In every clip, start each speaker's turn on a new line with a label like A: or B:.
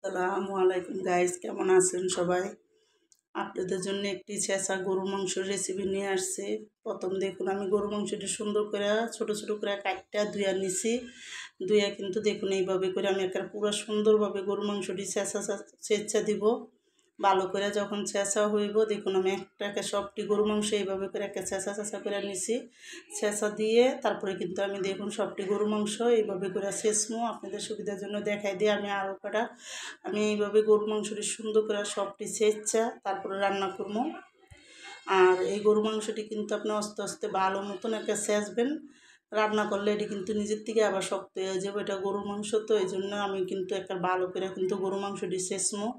A: আসসালামু আলাইকুম গাইস, কেমন আছেন সবাই? আপনাদের জন্য একটি ছেঁচা গরু মাংসের রেসিপি নিয়ে আসছি। প্রথম দেখুন, আমি গরু মাংসটি সুন্দর করে ছোট ছোট করে কাটটা ধুয়া নিছি। ধুয়া কিন্তু দেখুন এইভাবে করে আমি একটা পুরো সুন্দরভাবে গরু মাংসটি ছেঁচা দিব। ভালো করে যখন ছেঁচা হইব দেখুন আমি একটাকে সবটি গরু মাংস এইভাবে করে একটা ছেঁচা করে নিছি। ছেঁচা দিয়ে তারপরে কিন্তু আমি দেখুন সবটি গরু মাংস এইভাবে করে ছেঁচমো। আপনাদের সুবিধার জন্য দেখাই দিয়ে আমি এইভাবে গরু মাংসটি সুন্দর করে সবটি ছেঁচা তারপরে রান্না করবো। আর এই গরু মাংসটি কিন্তু আপনি আস্তে আস্তে ভালো মতন একটা ছেঁচবেন। রান্না করলে এটি কিন্তু নিজের থেকে আবার শক্ত হয়ে যাবে, এটা গরুর মাংস তো এই জন্য আমি কিন্তু একটা ভালো করে কিন্তু গরু মাংসটি ছেঁচমো।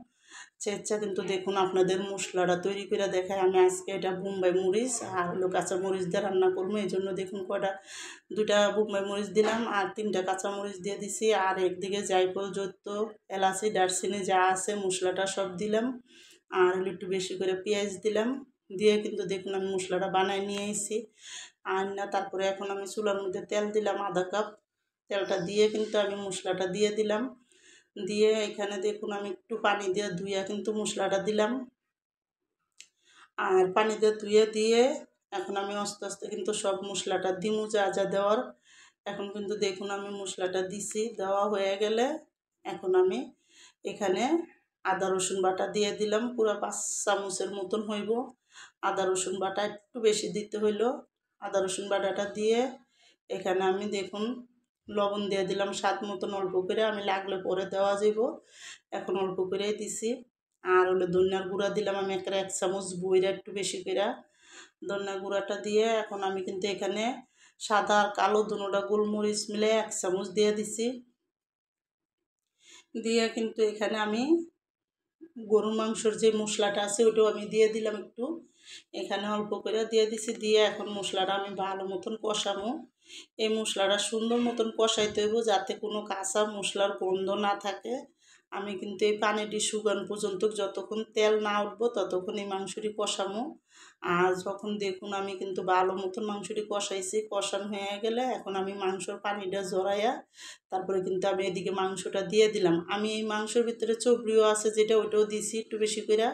A: ছেঁচা কিন্তু দেখুন আপনাদের মশলাটা তৈরি করে দেখায়। আমি আজকে এটা বোম্বাই মরিচ আর হলো কাঁচা মরিচ দিয়ে রান্না করবো। এই জন্য দেখুন দুইটা বোম্বাই মরিচ দিলাম আর তিনটা কাঁচা মরিচ দিয়ে দিছি। আর একদিকে জায়ফল, জৈত্র, এলাচি, দারচিনি যা আছে মশলাটা সব দিলাম। আর একটু বেশি করে পেঁয়াজ দিলাম। দিয়ে কিন্তু দেখুন আমি মশলাটা বানায় নিয়ে এসেছি। আর না তারপরে এখন আমি চুলার মধ্যে তেল দিলাম আধা কাপ। তেলটা দিয়ে কিন্তু আমি মশলাটা দিয়ে দিলাম। দিয়ে এখানে দেখুন আমি একটু পানি দিয়ে ধুইয়া কিন্তু মশলাটা দিলাম। আর পানি দিয়ে দিয়ে এখন আমি আস্তে আস্তে কিন্তু সব মশলাটা দিমু যা যা দেওয়ার। এখন কিন্তু দেখুন আমি মশলাটা দিছি, দেওয়া হয়ে গেলে এখন আমি এখানে আদা রসুন বাটা দিয়ে দিলাম। পুরো 5 চামচের মতন হইব। আদা রসুন বাটা একটু বেশি দিতে হইল। আদা রসুন বাটাটা দিয়ে এখানে আমি দেখুন লবণ দিয়ে দিলাম স্বাদ মতন, অল্প করে, আমি লাগলে পরে দেওয়া যাব। এখন অল্প করেই দিছি। আর হলো ধনিয়ার গুঁড়া দিলাম আমি এক চামচ বইরা একটু বেশি করে। ধনিয়ার গুঁড়াটা দিয়ে এখন আমি কিন্তু এখানে সাদা আর কালো দুটোটা গোলমরিচ মিলে 1 চামচ দিয়ে দিছি। দিয়ে কিন্তু এখানে আমি গরুর মাংসর যে মশলাটা আছে ওটাও আমি দিয়ে দিলাম একটু। এখানে অল্প করে দিয়ে দিছি। দিয়ে এখন মশলাটা আমি ভালো মতন কষাবো। এই মশলাটা সুন্দর মতন কষাইতে হইব যাতে কোনো কাঁচা মশলার গন্ধ না থাকে। আমি কিন্তু এই পানিটি শুকানো পর্যন্ত যতক্ষণ তেল না উঠবো ততক্ষণ এই মাংসটি কষাবো। আর যখন দেখুন আমি কিন্তু ভালো মতন মাংসটি কষাইছি, কষানো হয়ে গেলে এখন আমি মাংসর পানিটা জড়াইয়া তারপরে কিন্তু আমি এদিকে মাংসটা দিয়ে দিলাম। আমি এই মাংসের ভিতরে চবড়িও আছে যেটা ওইটাও দিছি একটু বেশি করে।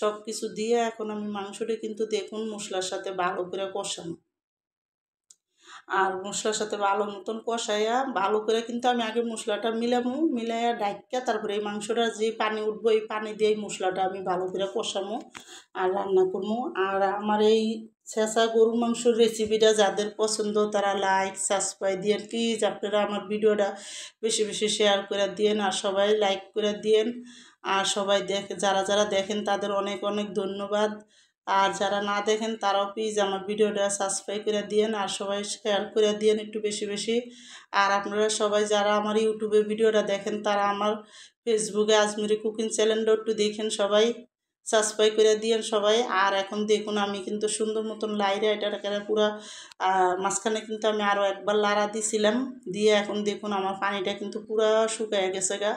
A: সব কিছু দিয়ে এখন আমি মাংসটা কিন্তু দেখুন মশলার সাথে ভালো করে কষানো। আর মশলার সাথে ভালো মতন কষাইয়া ভালো করে কিন্তু আমি আগে মশলাটা মিলাইয়া ডাইকা তারপরে এই মাংসটা যে পানি উঠবো এই পানি দিয়ে এই মশলাটা আমি ভালো করে কষামো আর রান্না করবো। আর আমার এই ছেঁচা গরুর মাংসর রেসিপিটা যাদের পছন্দ তারা লাইক সাবস্ক্রাইব দিয়েন প্লিজ। আপনারা আমার ভিডিওটা বেশি বেশি শেয়ার করে দিয়েন আর সবাই লাইক করে দিয়েন। আর সবাই যারা যারা দেখেন তাদের অনেক অনেক ধন্যবাদ। আর যারা না দেখেন তারাও প্লিজ আমার ভিডিওটা সাবস্ক্রাইব করে দিয়েন আর সবাই শেয়ার করে দিয়েন একটু বেশি বেশি। আর আপনারা সবাই যারা আমার ইউটিউবে ভিডিওটা দেখেন তারা আমার ফেসবুকে আজমিরি কুকিং চ্যানেলটা একটু দেখেন, সবাই সাবস্ক্রাইব করে দিয়েন সবাই। আর এখন দেখুন আমি কিন্তু সুন্দর মতন লাইরে এটাকে পুরো মাঝখানে কিন্তু আমি আরও একবার লাড়া দিছিলাম। দিয়ে এখন দেখুন আমার পানিটা কিন্তু পুরো শুকায় গেছে গা।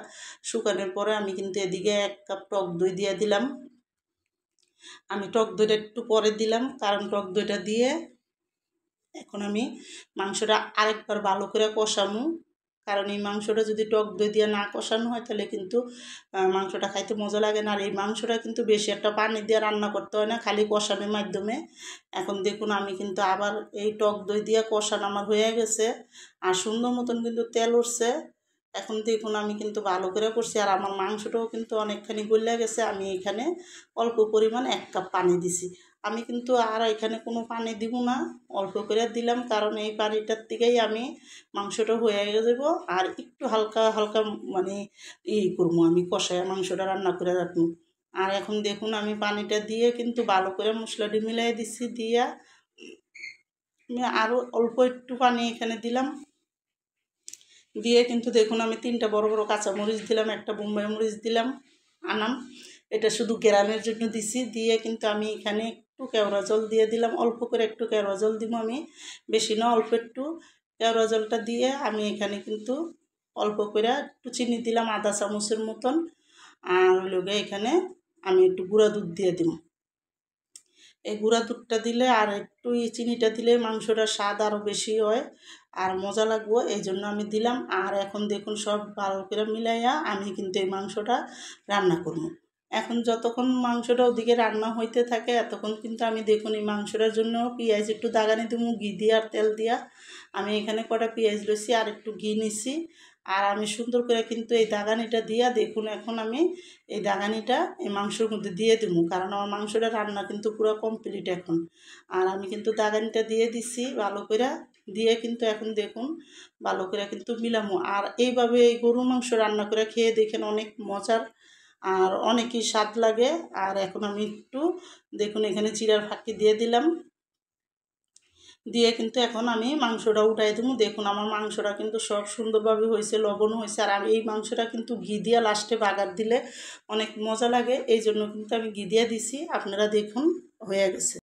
A: শুকানোর পরে আমি কিন্তু এদিকে 1 কাপ টক দই দিয়ে দিলাম। আমি টক দইটা একটু পরে দিলাম কারণ টক দইটা দিয়ে এখন আমি মাংসটা আরেকবার ভালো করে কষামু। কারণ এই মাংসটা যদি টক দই দিয়ে না কষানো হয় তাহলে কিন্তু মাংসটা খাইতে মজা লাগে না। আর এই মাংসটা কিন্তু বেশি একটা পানি দিয়ে রান্না করতে হয় না, খালি কষানোর মাধ্যমে। এখন দেখুন আমি কিন্তু আবার এই টক দই দিয়ে কষানো আমার হয়ে গেছে আর সুন্দর মতন কিন্তু তেল উঠছে। এখন দেখুন আমি কিন্তু ভালো করে করছি আর আমার মাংসটাও কিন্তু অনেকখানি গলে গেছে। আমি এখানে অল্প পরিমাণ 1 কাপ পানি দিছি। আমি কিন্তু আর এখানে কোনো পানি দিব না, অল্প করে দিলাম কারণ এই পানিটার থেকেই আমি মাংসটা হয়ে যাব। আর একটু হালকা হালকা মানে করবো, আমি কষায় মাংসটা রান্না করে রাখবো। আর এখন দেখুন আমি পানিটা দিয়ে কিন্তু ভালো করে মশলাটি মিলাই দিছি। দিয়া আমি আরও অল্প একটু পানি এখানে দিলাম। দিয়ে কিন্তু দেখুন আমি 3টা বড় বড় কাঁচামরিচ দিলাম, একটা বোম্বাই মরিচ দিলাম আনাম, এটা শুধু গ্রামের জন্য দিছি। দিয়ে কিন্তু আমি এখানে একটু কেওড়া জল দিয়ে দিলাম, অল্প করে একটু কেওড়া জল দিব আমি, বেশি না অল্প একটু কেওড়া জলটা দিয়ে আমি এখানে কিন্তু অল্প করে একটু চিনি দিলাম আধা চামচের মতন। আর লগে এখানে আমি একটু গুঁড়া দুধ দিয়ে দিব। এই গুঁড়া দুধটা দিলে আর একটু চিনিটা দিলে মাংসটার স্বাদ আরও বেশি হয় আর মজা লাগবো, এই জন্য আমি দিলাম। আর এখন দেখুন সব ভালো করে মিলাইয়া আমি কিন্তু এই মাংসটা রান্না করবো। এখন যতক্ষণ মাংসটা ওদিকে রান্না হইতে থাকে এতক্ষণ কিন্তু আমি দেখুন এই মাংসটার জন্য পেঁয়াজ একটু দাগানি দেবো ঘি দিয়ে আর তেল দিয়া। আমি এখানে কটা পেঁয়াজ লইছি আর একটু ঘি নিছি, আর আমি সুন্দর করে কিন্তু এই দাগানিটা দিয়া দেখুন এখন আমি এই দাগানিটা এই মাংসের মধ্যে দিয়ে দেবো, কারণ আমার মাংসটা রান্না কিন্তু পুরো কমপ্লিট এখন। আর আমি কিন্তু দাগানিটা দিয়ে দিছি ভালো করে, দিয়ে কিন্তু এখন দেখুন ভালো করে কিন্তু মিলামো। আর এইভাবে এই গরুর মাংস রান্না করে খেয়ে দেখেন অনেক মজার আর অনেকই স্বাদ লাগে। আর এখন আমি একটু দেখুন এখানে জিরার ফাঁকি দিয়ে দিলাম, দিয়ে কিন্তু এখন আমি মাংসটা উঠাই দেবো। দেখুন আমার মাংসটা কিন্তু সব সুন্দরভাবে হয়েছে, লবণ হয়েছে। আর আমি এই মাংসটা কিন্তু ঘি দিয়ে লাস্টে বাগার দিলে অনেক মজা লাগে, এই জন্য কিন্তু আমি ঘি দিয়ে দিছি। আপনারা দেখুন হয়ে গেছে।